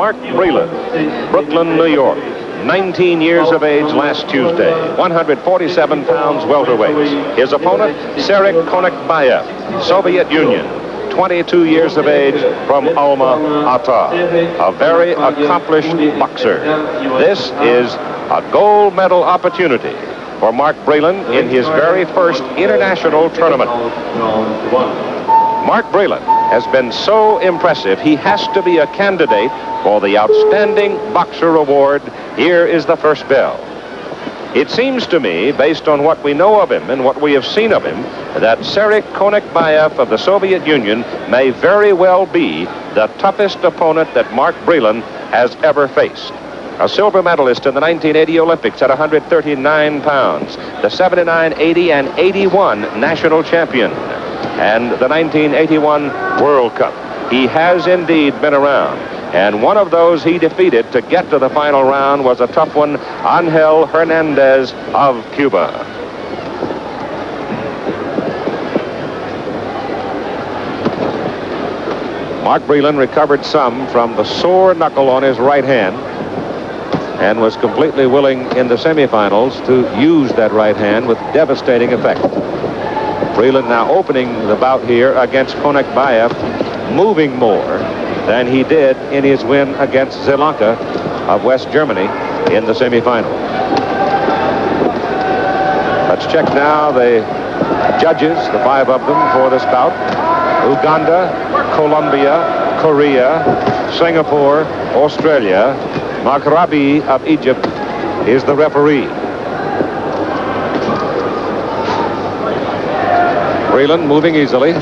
Mark Breland, Brooklyn, New York. 19 years of age last Tuesday, 147 pounds welterweight. His opponent, Serik Konakbaev, Soviet Union, 22 years of age from Alma-Ata, a very accomplished boxer. This is a gold medal opportunity for Mark Breland in his very first international tournament. Mark Breland has been so impressive, he has to be a candidate for the Outstanding Boxer Award. Here is the first bell. It seems to me, based on what we know of him and what we have seen of him, that Serik Konakbaev of the Soviet Union may very well be the toughest opponent that Mark Breland has ever faced. A silver medalist in the 1980 Olympics at 139 pounds, the 79, 80, and 81 national champion, and the 1981 World Cup. He has indeed been around. And one of those he defeated to get to the final round was a tough one, Angel Hernandez of Cuba. Mark Breland recovered some from the sore knuckle on his right hand and was completely willing in the semifinals to use that right hand with devastating effect. Breland now opening the bout here against Konakbaev, moving more than he did in his win against Zelanka of West Germany in the semifinal. Let's check now the judges, the 5 of them for this bout. Uganda, Colombia, Korea, Singapore, Australia. Maghrabi of Egypt is the referee. Breland moving easily,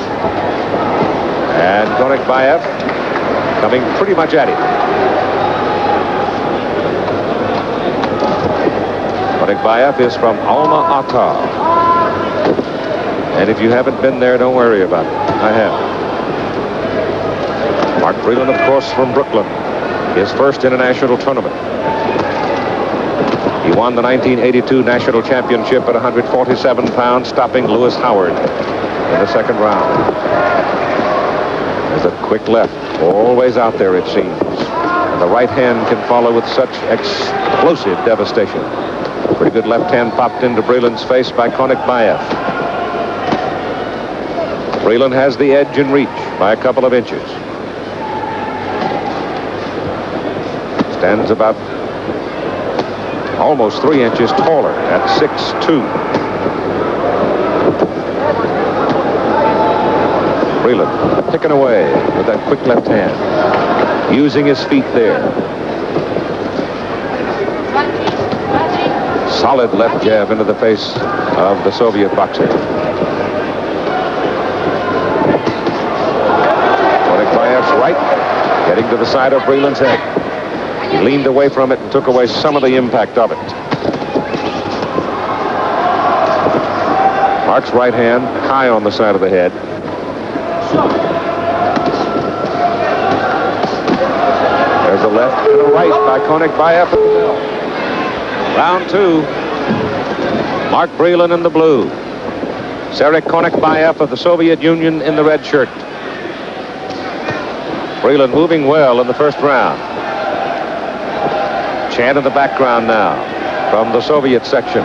and Konakbaev coming pretty much at him. Konakbaev is from Alma-Ata. And if you haven't been there, don't worry about it. I have. Mark Breland, of course, from Brooklyn. His first international tournament. He won the 1982 national championship at 147 pounds, stopping Lewis Howard in the second round. There's a quick left, always out there, it seems. And the right hand can follow with such explosive devastation. Pretty good left hand popped into Breland's face by Konakbaev. Breland has the edge in reach by a couple of inches. Stands about almost 3 inches taller at 6'2". Breland picking away with that quick left hand, using his feet there. Solid left jab into the face of the Soviet boxer. Konakbaev's right, getting to the side of Breland's head. He leaned away from it and took away some of the impact of it. Mark's right hand high on the side of the head. There's a left and a right by Konakbaev. Round 2. Mark Breland in the blue. Serik Konakbaev of the Soviet Union in the red shirt. Breland moving well in the first round. Chant in the background now from the Soviet section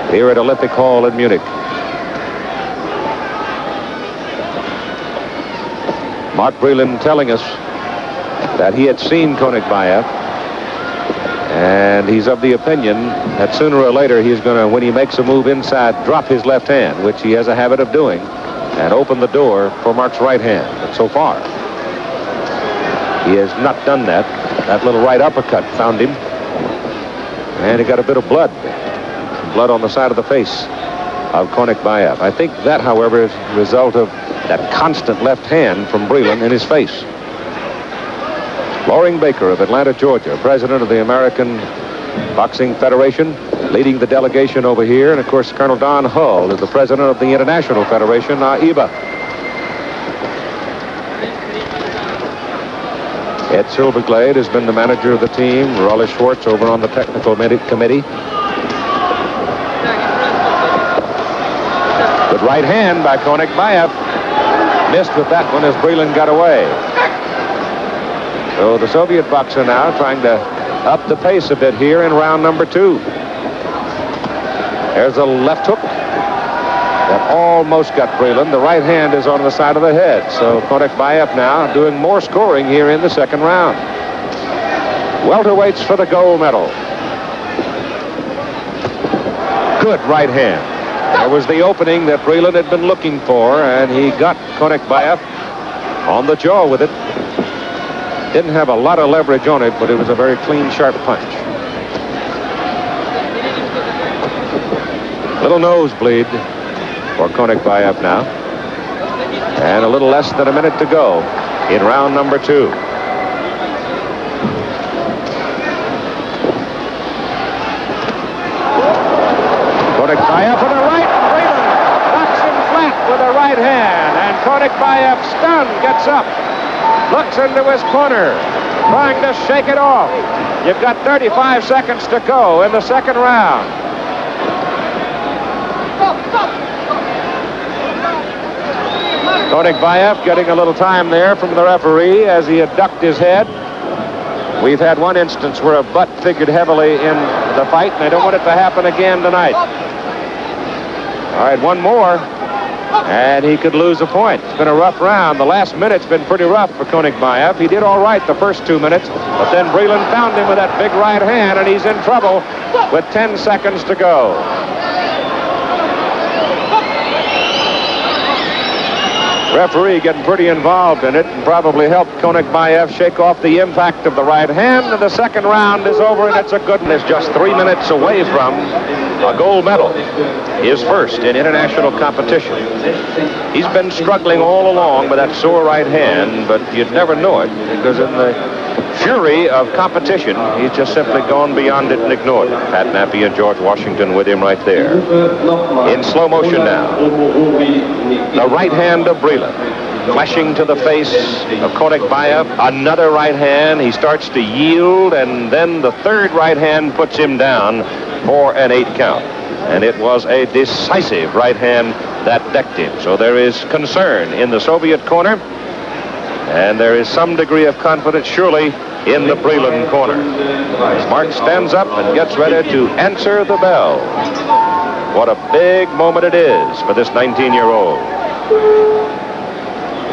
here at Olympic Hall in Munich. Mark Breland telling us that he had seen Konakbaev, and he's of the opinion that sooner or later he's going to, when he makes a move inside, drop his left hand, which he has a habit of doing, and open the door for Mark's right hand. But so far, he has not done that. That little right uppercut found him. And he got a bit of blood on the side of the face of Konakbaev. I think that, however, is a result of that constant left hand from Breland in his face. Loring Baker of Atlanta, Georgia, president of the American Boxing Federation, leading the delegation over here. And, of course, Colonel Don Hull is the president of the International Federation, AIBA. Ed Silverglade has been the manager of the team. Raleigh Schwartz over on the technical committee. Good right hand by Konakbaev. Missed with that one as Breland got away. So the Soviet boxer now trying to up the pace a bit here in round number 2. There's a left hook that almost got Breland. The right hand is on the side of the head. So Konakbaev now doing more scoring here in the second round. Welterweights for the gold medal. Good right hand. There was the opening that Breland had been looking for, and he got Konakbaev on the jaw with it. Didn't have a lot of leverage on it, but it was a very clean, sharp punch. Little nosebleed for Konakbaev now. And a little less than a minute to go in round number 2. Konakbaev with a right. Breland knocks him flat with a right hand. And Konakbaev, stunned, gets up. Looks into his corner, trying to shake it off. You've got 35 seconds to go in the second round. Konakbaev getting a little time there from the referee as he had ducked his head. We've had one instance where a butt figured heavily in the fight, and I don't want it to happen again tonight. All right, one more, and he could lose a point. It's been a rough round. The last minute's been pretty rough for Konakbaev. He did all right the first 2 minutes, but then Breland found him with that big right hand, and he's in trouble with 10 seconds to go. Referee getting pretty involved in it and probably helped Konakbaev shake off the impact of the right hand. And the second round is over, and it's a good one. It's just 3 minutes away from a gold medal, his first in international competition. He's been struggling all along with that sore right hand, but you'd never know it because in the fury of competition, he's just simply gone beyond it and ignored it. Pat Nappy and George Washington with him right there. In slow motion now. The right hand of Breland flashing to the face of Konakbaev. Another right hand. He starts to yield, and then the third right hand puts him down for an 8 count. And it was a decisive right hand that decked him. So there is concern in the Soviet corner, and there is some degree of confidence surely in the Breland corner. As Mark stands up and gets ready to answer the bell. What a big moment it is for this 19-year-old.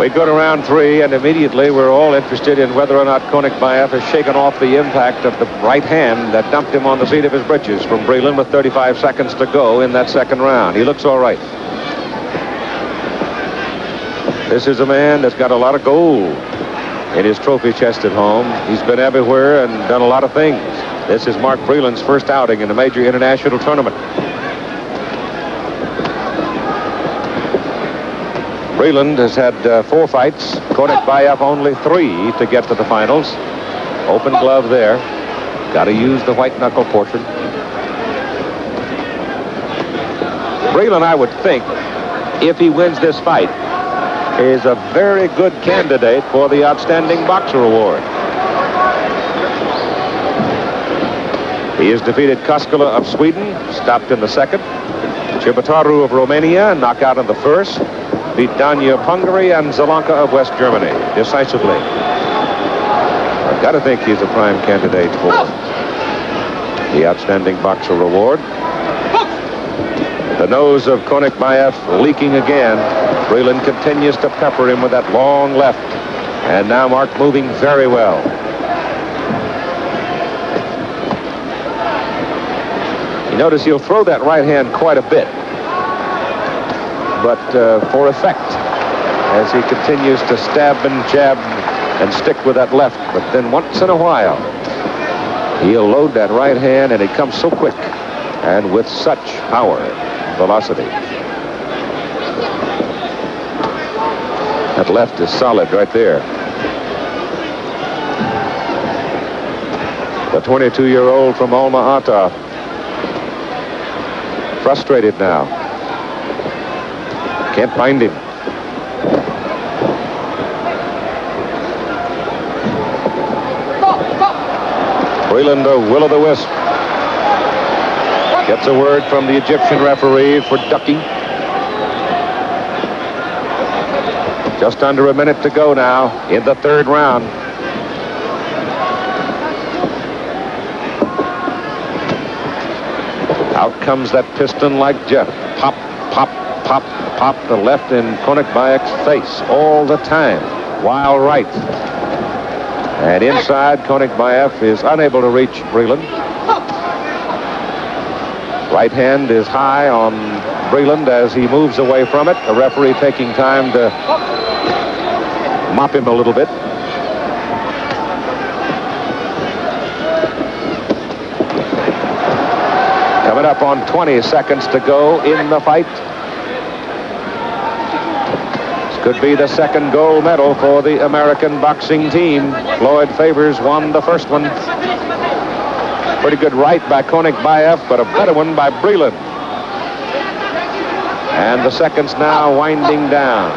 We go to round 3, and immediately we're all interested in whether or not Konakbaev has shaken off the impact of the right hand that dumped him on the seat of his britches from Breland with 35 seconds to go in that second round. He looks all right. This is a man that's got a lot of gold in his trophy chest at home. He's been everywhere and done a lot of things. This is Mark Breland's first outing in a major international tournament. Breland has had 4 fights. Konakbaev only 3 to get to the finals. Open glove there. Got to use the white knuckle portion. Breland, I would think, if he wins this fight, is a very good candidate for the Outstanding Boxer Award. He has defeated Koskela of Sweden, stopped in the second. Chibataru of Romania, knockout in the first. Beat Danya of Hungary and Zelanka of West Germany decisively. I've got to think he's a prime candidate for the Outstanding Boxer Award. The nose of Konakbaev leaking again. Breland continues to pepper him with that long left. And now Mark moving very well. You notice he'll throw that right hand quite a bit, but for effect, as he continues to stab and jab and stick with that left. But then once in a while, he'll load that right hand, and it comes so quick and with such power, velocity. That left is solid right there. The 22-year-old from Alma-Ata, frustrated now. Can't find him. Breland, a will-o'-the-wisp. Gets a word from the Egyptian referee for ducking. Just under a minute to go now in the third round. Out comes that piston like jet. Pop, pop, pop, pop. The left in Konakbaev's face all the time. While right. And inside, Konakbaev is unable to reach Breland. Right hand is high on Breland as he moves away from it. The referee taking time to mop him a little bit. Coming up on 20 seconds to go in the fight. This could be the second gold medal for the American boxing team. Floyd Favors won the first one. Pretty good right by Konakbaev, but a better one by Breland. And the seconds now winding down.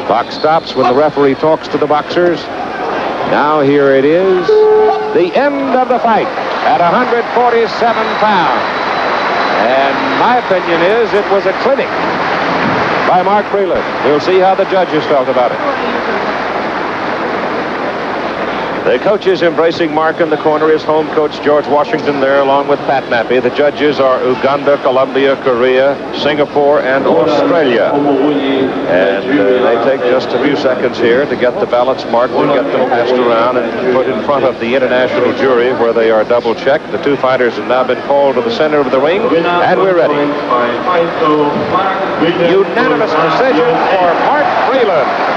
Clock stops when the referee talks to the boxers. Now here it is, the end of the fight at 147 pounds. And my opinion is it was a clinic by Mark Breland. We'll see how the judges felt about it. The coaches embracing Mark in the corner. His home coach, George Washington, there along with Pat Nappy. The judges are Uganda, Colombia, Korea, Singapore, and Australia. And they take just a few seconds here to get the ballots marked and get them passed around and put in front of the international jury where they are double-checked. The two fighters have now been called to the center of the ring, and we're ready. Unanimous decision for Mark Breland.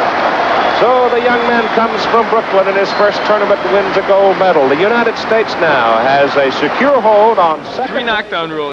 So the young man comes from Brooklyn in his first tournament, wins a gold medal. The United States now has a secure hold on second. 3 knockdown rule.